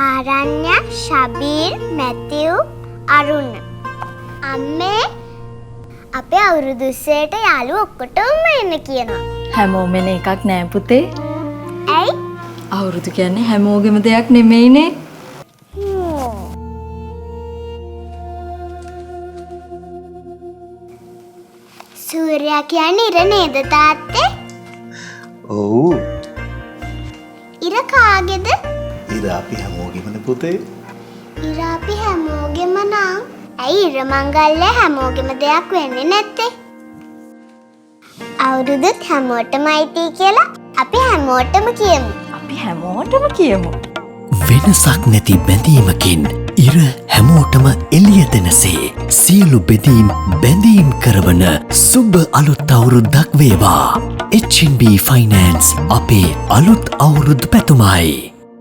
ආරණ්‍ය, ශබීර්, මැතිව්, අරුණ. අම්මේ අපේ අවුරුදු 20ට යාළුවෝ ඔක්කොටම එන්න කියනවා. හැමෝම එන එකක් නෑ පුතේ. ඇයි? අවුරුදු කියන්නේ හැමෝගෙම දෙයක් නෙමෙයිනේ. සූර්යා කියන්නේ ඉර නේද තාත්තේ? ඔව්. ඉර කාගේද? ඉර අපි හැමෝගෙමනේ පුතේ. ඉර අපි හැමෝගෙම නම් ඇයි ඉර මංගල්‍ය හැමෝගෙම දෙයක් වෙන්නේ නැත්තේ? අවුරුදුත් හැමෝටම අයිති කියලා අපි හැමෝටම කියමු. අපි හැමෝටම කියමු. වෙනසක් නැති බැඳීමකින් ඉර හැමෝටම එළිය දෙනසේ සියලු බෙදීම් බැඳීම් කරවන සුබ අලුත් අවුරුද්දක් වේවා. HNB ෆයිනෑන්ස් අපේ අලුත් අවුරුදු පැතුමයි.